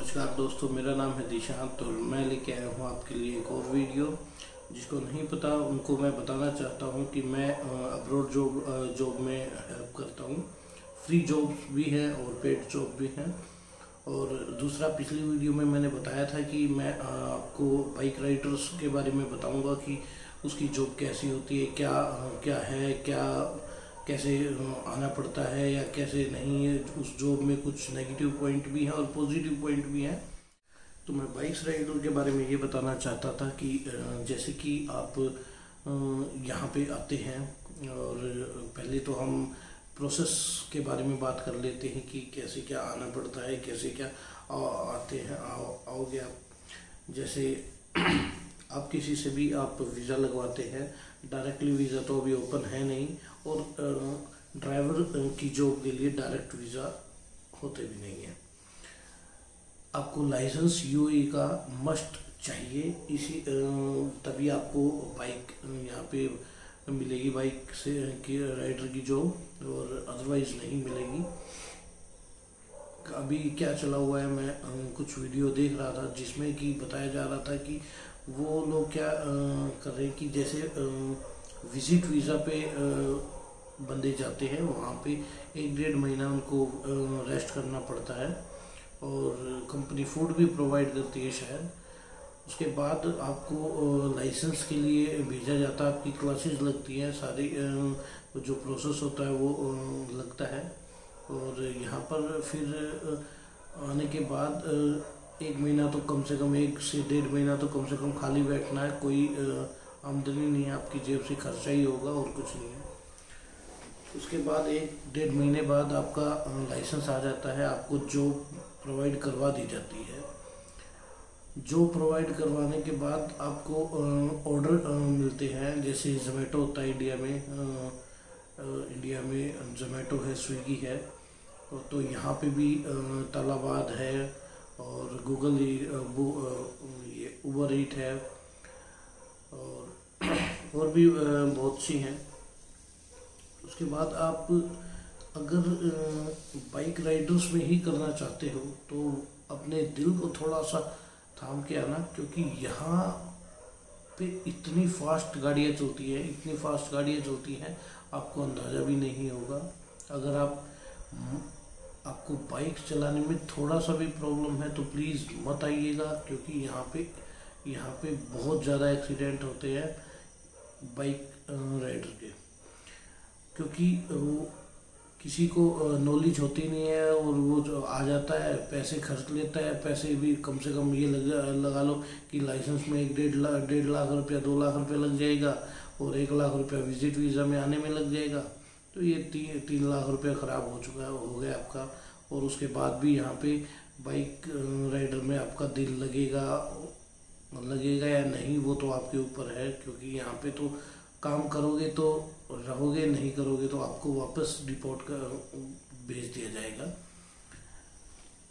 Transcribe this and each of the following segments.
नमस्कार दोस्तों, मेरा नाम है दिशांत और मैं लेके आया हूँ आपके लिए एक और वीडियो। जिसको नहीं पता उनको मैं बताना चाहता हूँ कि मैं अब्रॉड जॉब में हेल्प करता हूँ। फ्री जॉब्स भी हैं और पेड जॉब भी हैं। और दूसरा, पिछली वीडियो में मैंने बताया था कि मैं आपको बाइक राइडर्स के बारे में बताऊँगा कि उसकी जॉब कैसी होती है, क्या कैसे आना पड़ता है या कैसे नहीं है। उस जॉब में कुछ नेगेटिव पॉइंट भी हैं और पॉजिटिव पॉइंट भी हैं। तो मैं बाइक राइडर के बारे में ये बताना चाहता था कि जैसे कि आप यहाँ पे आते हैं और पहले तो हम प्रोसेस के बारे में बात कर लेते हैं कि कैसे क्या आना पड़ता है, कैसे क्या आते हैं। आओगे आप, जैसे आप किसी से भी आप वीज़ा लगवाते हैं, डायरेक्टली वीज़ा तो अभी ओपन है नहीं, और ड्राइवर की जॉब के लिए डायरेक्ट वीज़ा होते भी नहीं है। आपको लाइसेंस यूएई का मस्ट चाहिए, इसी तभी आपको बाइक यहाँ पे मिलेगी, बाइक से की राइडर की जॉब, और अदरवाइज नहीं मिलेगी। अभी क्या चला हुआ है, मैं कुछ वीडियो देख रहा था जिसमें कि बताया जा रहा था कि वो लोग क्या कर रहे हैं कि जैसे विजिट वीज़ा पे बंदे जाते हैं, वहाँ पे 1-1.5 महीना उनको रेस्ट करना पड़ता है और कंपनी फूड भी प्रोवाइड करती है शायद। उसके बाद आपको लाइसेंस के लिए भेजा जाता है, आपकी क्लासेस लगती हैं, सारी जो प्रोसेस होता है वो लगता है। और यहाँ पर फिर आने के बाद 1 महीना तो कम से कम, 1 से 1.5 महीना तो कम से कम खाली बैठना है। कोई आमदनी नहीं है, आपकी जेब से खर्चा ही होगा और कुछ नहीं है। उसके बाद 1-1.5 महीने बाद आपका लाइसेंस आ जाता है, आपको जॉब प्रोवाइड करवा दी जाती है। जॉब प्रोवाइड करवाने के बाद आपको ऑर्डर मिलते हैं, जैसे जोमेटो होता है इंडिया में जोमेटो है, स्विगी है, तो यहाँ पे भी तालाबाद है और गूगल ये उबर ईट है और भी बहुत सी हैं। उसके बाद आप अगर बाइक राइडर्स में ही करना चाहते हो तो अपने दिल को थोड़ा सा थाम के आना, क्योंकि यहाँ पे इतनी फास्ट गाड़ियाँ चलती हैं, आपको अंदाज़ा भी नहीं होगा। अगर आपको बाइक चलाने में थोड़ा सा भी प्रॉब्लम है तो प्लीज़ मत आइएगा, क्योंकि यहाँ पे बहुत ज़्यादा एक्सीडेंट होते हैं बाइक राइडर के, क्योंकि किसी को नॉलेज होती नहीं है और वो जो आ जाता है पैसे खर्च लेता है। पैसे भी कम से कम ये लगा लो कि लाइसेंस में 1.5 लाख रुपया, 2 लाख रुपया लग जाएगा और 1 लाख रुपया विजिट वीज़ा में आने में लग जाएगा। तो ये 3 लाख रुपया ख़राब हो गया आपका। और उसके बाद भी यहाँ पे बाइक राइडर में आपका दिल लगेगा या नहीं, वो तो आपके ऊपर है, क्योंकि यहाँ पे तो काम करोगे तो रहोगे, नहीं करोगे तो आपको वापस डिपोर्ट कर भेज दिया जाएगा।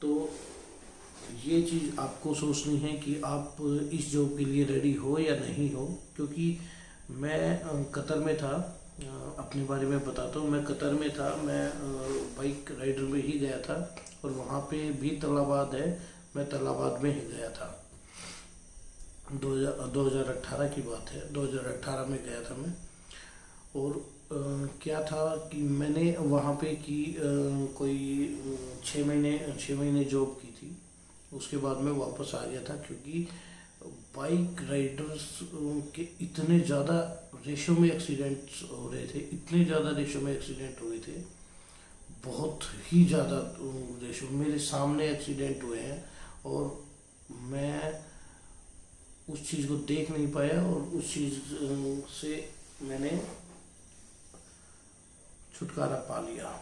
तो ये चीज़ आपको सोचनी है कि आप इस जॉब के लिए रेडी हो या नहीं हो। क्योंकि मैं कतर में था, अपने बारे में बताता हूँ। मैं कतर में था, मैं बाइक राइडर में ही गया था और वहाँ पे भी तालाबाद है, मैं तालाबाद में ही गया था। 2018 की बात है, 2018 में गया था मैं। और क्या था कि मैंने वहाँ पे की कोई 6 महीने जॉब की थी। उसके बाद मैं वापस आ गया था, क्योंकि बाइक राइडर्स के इतने ज़्यादा रेशो में एक्सीडेंट्स हो रहे थे, बहुत ही ज़्यादा रेशो। मेरे सामने एक्सीडेंट हुए हैं और मैं उस चीज़ को देख नहीं पाया और उस चीज़ से मैंने छुटकारा पा लिया।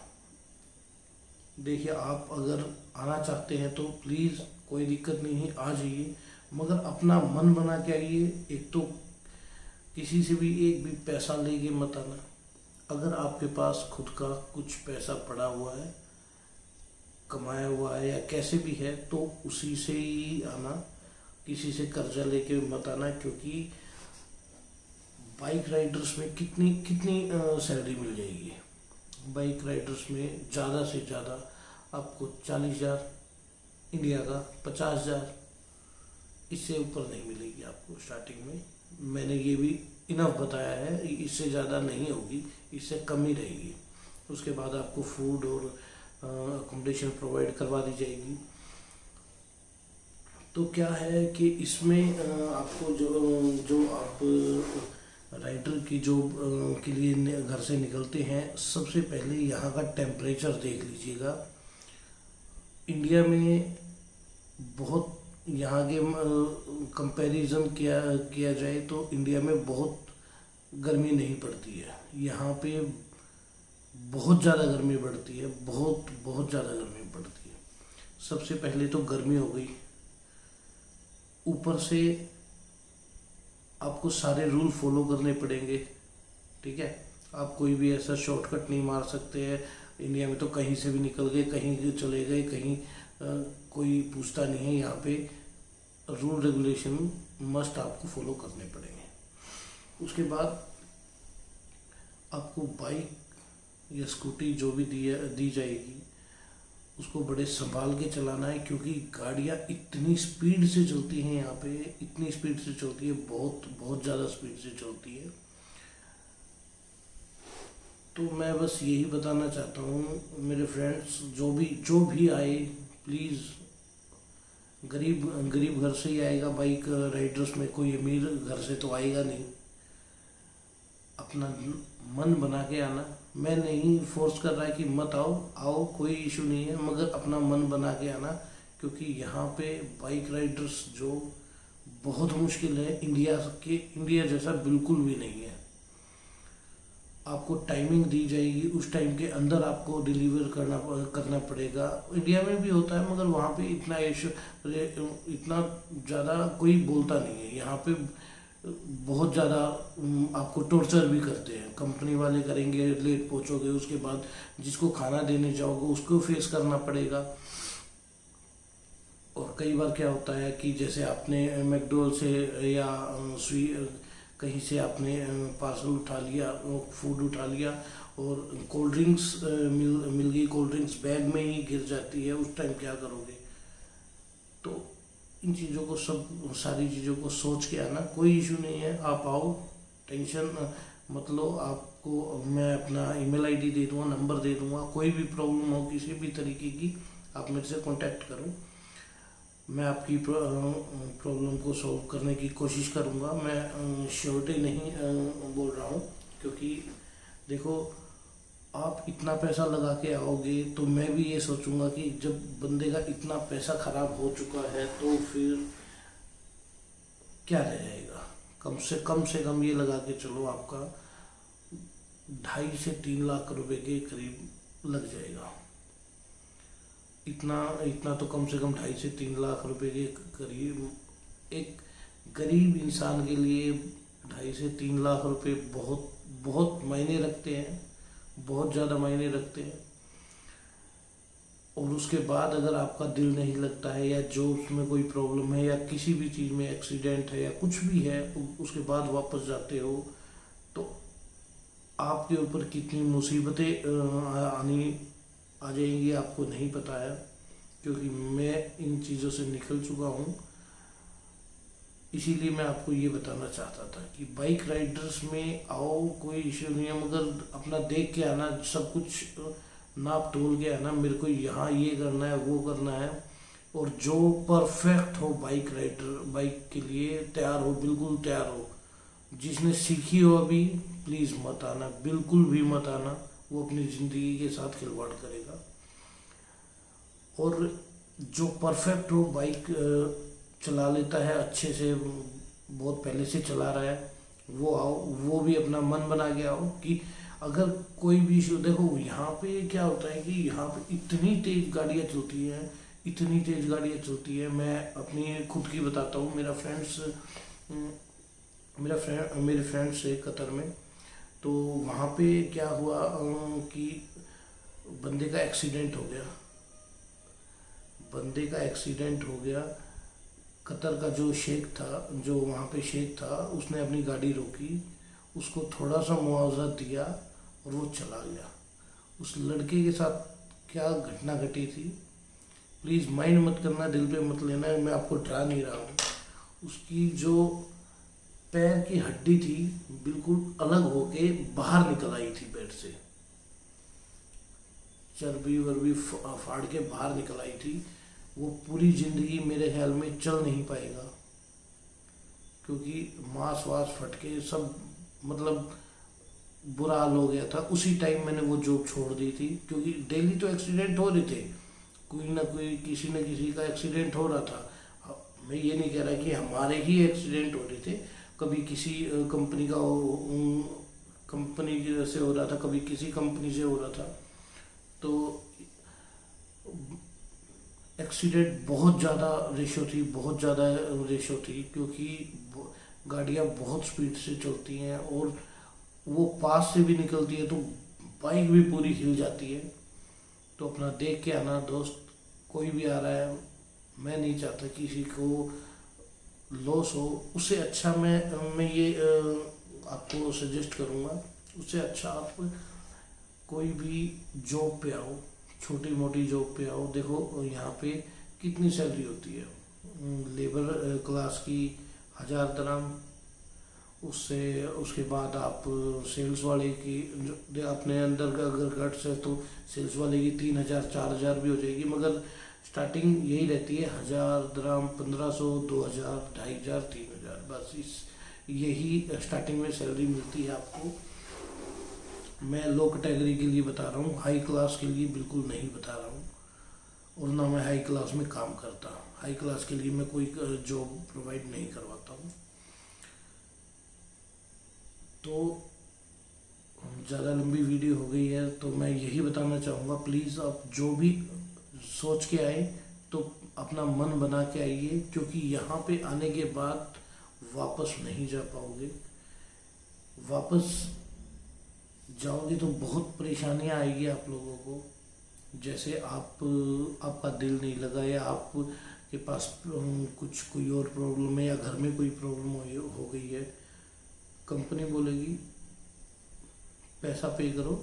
देखिए, आप अगर आना चाहते हैं तो प्लीज़, कोई दिक्कत नहीं है, आ जाइए, मगर अपना मन बना के आइए। एक तो किसी से भी एक भी पैसा लेके मत आना। अगर आपके पास खुद का कुछ पैसा पड़ा हुआ है, कमाया हुआ है या कैसे भी है, तो उसी से ही आना, किसी से कर्जा लेके मत आना। क्योंकि बाइक राइडर्स में कितनी सैलरी मिल जाएगी। बाइक राइडर्स में ज़्यादा से ज़्यादा आपको 40,000 इंडिया का 50,000, इससे ऊपर नहीं मिलेगी आपको स्टार्टिंग में। मैंने ये भी इनफ बताया है, इससे ज़्यादा नहीं होगी, इससे कम ही रहेगी। उसके बाद आपको फूड और अकोमोडेशन प्रोवाइड करवा दी जाएगी। तो क्या है कि इसमें आपको जो आप राइडर की जॉब के लिए घर से निकलते हैं, सबसे पहले यहाँ का टेम्परेचर देख लीजिएगा। इंडिया में बहुत, यहाँ के कंपैरिजन किया जाए तो इंडिया में बहुत गर्मी नहीं पड़ती है। यहाँ पे बहुत ज़्यादा गर्मी पड़ती है, बहुत ज़्यादा गर्मी पड़ती है। सबसे पहले तो गर्मी हो गई, ऊपर से आपको सारे रूल फॉलो करने पड़ेंगे, ठीक है। आप कोई भी ऐसा शॉर्टकट नहीं मार सकते हैं। इंडिया में तो कहीं से भी निकल गए, कहीं चले गए, कहीं कोई पूछता नहीं है। यहाँ पे रूल रेगुलेशन मस्ट आपको फॉलो करने पड़ेंगे। उसके बाद आपको बाइक या स्कूटी जो भी दी जाएगी, उसको बड़े संभाल के चलाना है, क्योंकि गाड़ियाँ इतनी स्पीड से चलती हैं यहाँ पे, इतनी स्पीड से चलती है, बहुत ज़्यादा स्पीड से चलती है। तो मैं बस यही बताना चाहता हूँ मेरे फ्रेंड्स, जो भी आए, प्लीज़, गरीब घर से ही आएगा बाइक राइडर्स में, कोई अमीर घर से तो आएगा नहीं। अपना मन बना के आना। मैं नहीं फोर्स कर रहा है कि मत आओ, कोई इशू नहीं है, मगर अपना मन बना के आना, क्योंकि यहाँ पे बाइक राइडर्स जो बहुत मुश्किल है। इंडिया जैसा बिल्कुल भी नहीं है। आपको टाइमिंग दी जाएगी, उस टाइम के अंदर आपको डिलीवर करना पड़ेगा। इंडिया में भी होता है, मगर वहाँ पे इतना ज़्यादा कोई बोलता नहीं है। यहाँ पे बहुत ज़्यादा आपको टॉर्चर भी करते हैं, कंपनी वाले करेंगे, लेट पहुँचोगे, उसके बाद जिसको खाना देने जाओगे उसको फेस करना पड़ेगा। और कई बार क्या होता है कि जैसे आपने मैकडोनल्ड से या कहीं से आपने पार्सल उठा लिया, फूड उठा लिया, और कोल्ड ड्रिंक्स मिल गई, कोल्ड ड्रिंक्स बैग में ही गिर जाती है, उस टाइम क्या करोगे? तो इन चीज़ों को, सारी चीज़ों को सोच के आना। कोई इशू नहीं है, आप आओ, टेंशन मत लो। आपको मैं अपना ईमेल आईडी दे दूँगा, नंबर दे दूँगा। कोई भी प्रॉब्लम हो किसी भी तरीके की, आप मेरे से कांटेक्ट करो, मैं आपकी प्रॉब्लम को सॉल्व करने की कोशिश करूँगा। मैं श्योरिटी नहीं बोल रहा हूँ, क्योंकि देखो, आप इतना पैसा लगा के आओगे तो मैं भी ये सोचूंगा कि जब बंदे का इतना पैसा खराब हो चुका है तो फिर क्या रह जाएगा। कम से कम ये लगा के चलो, आपका 2.5 से 3 लाख रुपए के करीब लग जाएगा। इतना तो कम से कम 2.5 से 3 लाख रुपए के करीब, एक गरीब इंसान के लिए 2.5 से 3 लाख रुपए बहुत मायने रखते हैं, बहुत ज़्यादा मायने रखते हैं। और उसके बाद अगर आपका दिल नहीं लगता है, या जो उसमें कोई प्रॉब्लम है, या किसी भी चीज़ में एक्सीडेंट है, या कुछ भी है, उसके बाद वापस जाते हो, तो आपके ऊपर कितनी मुसीबतें आ जाएंगी आपको नहीं पता है। क्योंकि मैं इन चीज़ों से निकल चुका हूँ, इसीलिए मैं आपको ये बताना चाहता था कि बाइक राइडर्स में आओ, कोई इश्यू नहीं है, मगर अपना देख के आना, सब कुछ नाप तोल के आना। मेरे को यहाँ ये करना है, वो करना है, और जो परफेक्ट हो बाइक राइडर, बाइक के लिए तैयार हो, बिल्कुल तैयार हो। जिसने सीखी हो अभी, प्लीज़ मत आना, बिल्कुल भी मत आना, वो अपनी ज़िंदगी के साथ खिलवाड़ करेगा। और जो परफेक्ट हो, बाइक चला लेता है अच्छे से, बहुत पहले से चला रहा है, वो आओ, वो भी अपना मन बना के आओ। कि अगर कोई भी इशू, देखो यहाँ पे क्या होता है कि यहाँ पे इतनी तेज गाड़ियाँ चलती हैं, इतनी तेज गाड़ियाँ चलती है। मैं अपनी खुद की बताता हूँ, मेरे फ्रेंड्स है कतर में, तो वहाँ पे क्या हुआ कि बंदे का एक्सीडेंट हो गया। कतर का जो शेख था, जो वहाँ पे शेख था, उसने अपनी गाड़ी रोकी, उसको थोड़ा सा मुआवजा दिया और वो चला गया। उस लड़के के साथ क्या घटना घटी थी प्लीज़ माइंड मत करना, दिल पे मत लेना, मैं आपको डरा नहीं रहा हूँ। उसकी जो पैर की हड्डी थी बिल्कुल अलग होके बाहर निकल आई थी पेट से, चर्बी वर्बी फाड़ के बाहर निकल आई थी। वो पूरी जिंदगी मेरे ख्याल में चल नहीं पाएगा, क्योंकि मांस वास फट के सब मतलब बुरा हाल हो गया था। उसी टाइम मैंने वो जॉब छोड़ दी थी, क्योंकि डेली तो एक्सीडेंट हो रहे थे, कोई ना कोई किसी न किसी का एक्सीडेंट हो रहा था। मैं ये नहीं कह रहा कि हमारे ही एक्सीडेंट हो रहे थे, कभी किसी कंपनी का कंपनी से हो रहा था, कभी किसी कंपनी से हो रहा था। तो एक्सीडेंट बहुत ज़्यादा रेशो थी, बहुत ज़्यादा रेशो थी, क्योंकि गाड़ियाँ बहुत स्पीड से चलती हैं और वो पास से भी निकलती है तो बाइक भी पूरी हिल जाती है। तो अपना देख के आना दोस्त, कोई भी आ रहा है, मैं नहीं चाहता किसी को लॉस हो। उससे अच्छा मैं ये आपको सजेस्ट करूँगा, उससे अच्छा आप कोई भी जॉब पे आओ, छोटी मोटी जॉब पे आओ। देखो यहाँ पे कितनी सैलरी होती है, लेबर क्लास की 1000 दराम, उससे उसके बाद आप सेल्स वाले की जो अपने अंदर का अगर गट्स है तो सेल्स वाले की 3000 4000 भी हो जाएगी, मगर स्टार्टिंग यही रहती है 1000 दराम, 1500, 2000, 2500, 3000, बस यही स्टार्टिंग में सैलरी मिलती है आपको। मैं लो कैटेगरी के लिए बता रहा हूँ, हाई क्लास के लिए बिल्कुल नहीं बता रहा हूँ, और ना मैं हाई क्लास में काम करता। हाई क्लास के लिए मैं कोई जॉब प्रोवाइड नहीं करवाता हूँ। तो ज़्यादा लंबी वीडियो हो गई है, तो मैं यही बताना चाहूँगा, प्लीज़ आप जो भी सोच के आए तो अपना मन बना के आइए, क्योंकि यहाँ पे आने के बाद वापस नहीं जा पाओगे। वापस जाओगे तो बहुत परेशानियाँ आएगी आप लोगों को, जैसे आपका दिल नहीं लगा, या आपके पास कुछ कोई और प्रॉब्लम है, या घर में कोई प्रॉब्लम हो गई है। कंपनी बोलेगी पैसा पे करो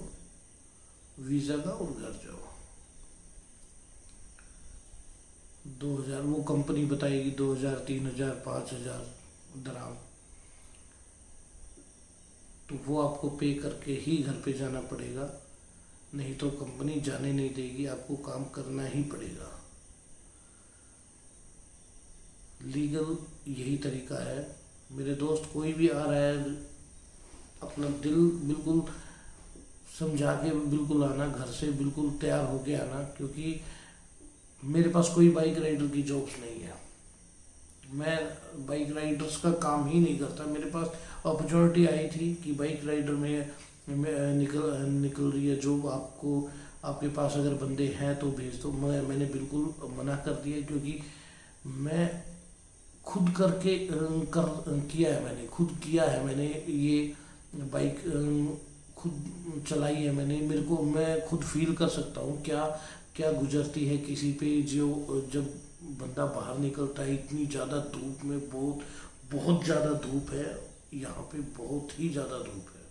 वीज़ा का और घर जाओ। 2000 वो कंपनी बताएगी, 2000, 3000, 5000 दराम, तो वो आपको पे करके ही घर पे जाना पड़ेगा, नहीं तो कंपनी जाने नहीं देगी, आपको काम करना ही पड़ेगा। लीगल यही तरीका है मेरे दोस्त। कोई भी आ रहा है, अपना दिल बिल्कुल समझा के बिल्कुल आना, घर से बिल्कुल तैयार होके आना, क्योंकि मेरे पास कोई बाइक राइडर की जॉब्स नहीं है। मैं बाइक राइडर्स का काम ही नहीं करता। मेरे पास अपॉर्चुनिटी आई थी कि बाइक राइडर में निकल रही है जॉब, आपके पास अगर बंदे हैं तो भेज दो। मैंने बिल्कुल मना कर दिया, क्योंकि मैं खुद करके किया है, मैंने खुद किया है, मैंने ये बाइक खुद चलाई है मैंने। मैं खुद फील कर सकता हूँ क्या क्या गुजरती है किसी पे, जो जब बंदा बाहर निकलता है इतनी ज़्यादा धूप में। बहुत ज़्यादा धूप है यहाँ पे, बहुत ही ज़्यादा धूप है।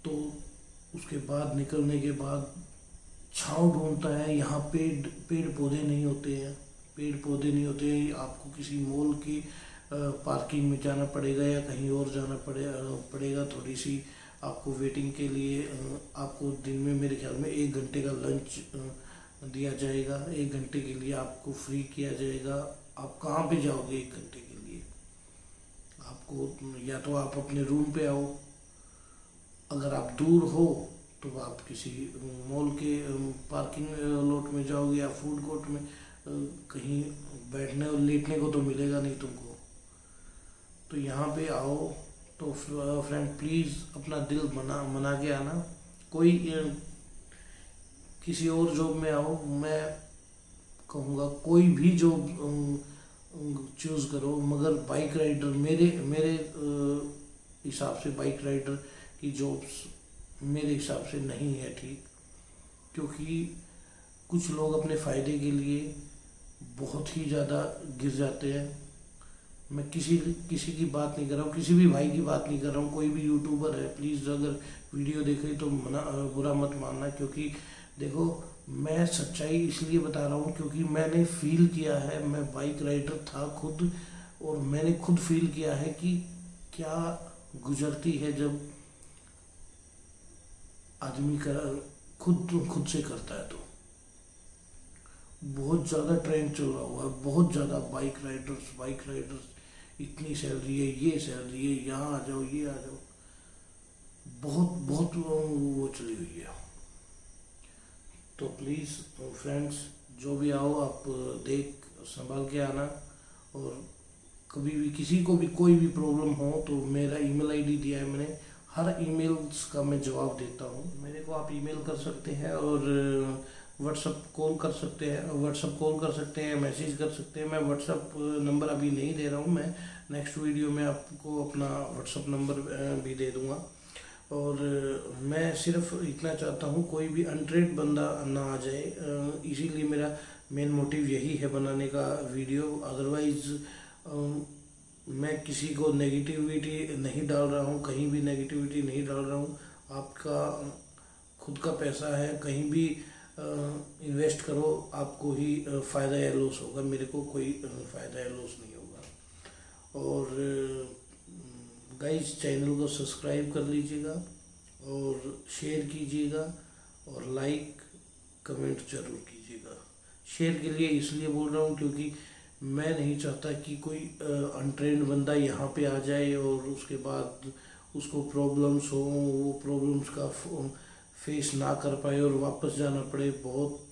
तो उसके बाद निकलने के बाद छाँव ढूंढता है। यहाँ पेड़ पौधे नहीं होते हैं, पेड़ पौधे नहीं होते हैं। आपको किसी मॉल की पार्किंग में जाना पड़ेगा, या कहीं और जाना पड़ेगा। थोड़ी सी आपको वेटिंग के लिए आपको दिन में मेरे ख्याल में 1 घंटे का लंच दिया जाएगा। 1 घंटे के लिए आपको फ्री किया जाएगा। आप कहाँ पे जाओगे 1 घंटे के लिए? आपको या तो आप अपने रूम पे आओ, अगर आप दूर हो तो आप किसी मॉल के पार्किंग लॉट में जाओगे, या फूड कोर्ट में कहीं बैठने और लेटने को तो मिलेगा नहीं तुमको। तो यहाँ पे आओ तो फ्रेंड प्लीज़ अपना दिल मना के आना। कोई किसी और जॉब में आओ, मैं कहूँगा कोई भी जॉब चूज़ करो, मगर बाइक राइडर मेरे हिसाब से बाइक राइडर की जॉब्स मेरे हिसाब से नहीं है ठीक। क्योंकि कुछ लोग अपने फ़ायदे के लिए बहुत ही ज़्यादा गिर जाते हैं। मैं किसी की बात नहीं कर रहा हूँ, किसी भी भाई की बात नहीं कर रहा हूँ। कोई भी यूट्यूबर है, प्लीज़ अगर वीडियो देखे तो बुरा मत मानना। क्योंकि देखो मैं सच्चाई इसलिए बता रहा हूँ क्योंकि मैंने फील किया है, मैं बाइक राइडर था खुद, और मैंने खुद फील किया है कि क्या गुजरती है जब आदमी का खुद से करता है। तो बहुत ज़्यादा ट्रेंड चल रहा हुआ है, बहुत ज़्यादा बाइक राइडर्स, इतनी सैलरी है, ये सैलरी है, यहाँ आ जाओ, ये आ जाओ, बहुत बहुत वो चली हुई है। तो प्लीज़ फ्रेंड्स, जो भी आओ आप देख संभाल के आना, और कभी भी किसी को भी कोई भी प्रॉब्लम हो तो मेरा ईमेल आईडी दिया है मैंने, हर ईमेल्स का मैं जवाब देता हूँ। मेरे को आप ईमेल कर सकते हैं, और व्हाट्सअप कॉल कर सकते हैं, मैसेज कर सकते हैं। मैं व्हाट्सअप नंबर अभी नहीं दे रहा हूँ, मैं नेक्स्ट वीडियो में आपको अपना व्हाट्सअप नंबर भी दे दूँगा। और मैं सिर्फ इतना चाहता हूँ कोई भी अनट्रेंड बंदा ना आ जाए, इसीलिए मेरा मेन मोटिव यही है बनाने का वीडियो। अदरवाइज मैं किसी को नेगेटिविटी नहीं डाल रहा हूँ, कहीं भी नेगेटिविटी नहीं डाल रहा हूँ। आपका खुद का पैसा है, कहीं भी इन्वेस्ट करो, आपको ही फ़ायदा या लॉस होगा, मेरे को कोई फ़ायदा या लॉस नहीं होगा। और गाइस, चैनल को सब्सक्राइब कर लीजिएगा, और शेयर कीजिएगा, और लाइक कमेंट जरूर कीजिएगा। शेयर के लिए इसलिए बोल रहा हूँ क्योंकि मैं नहीं चाहता कि कोई अनट्रेंड बंदा यहाँ पे आ जाए और उसके बाद उसको प्रॉब्लम्स हो, वो प्रॉब्लम्स का फेस ना कर पाए और वापस जाना पड़े। बहुत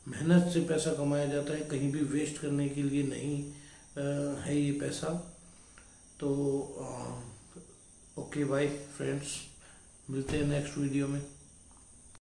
मेहनत से पैसा कमाया जाता है, कहीं भी वेस्ट करने के लिए नहीं है ये पैसा। तो ओके बाय फ्रेंड्स, मिलते हैं नेक्स्ट वीडियो में।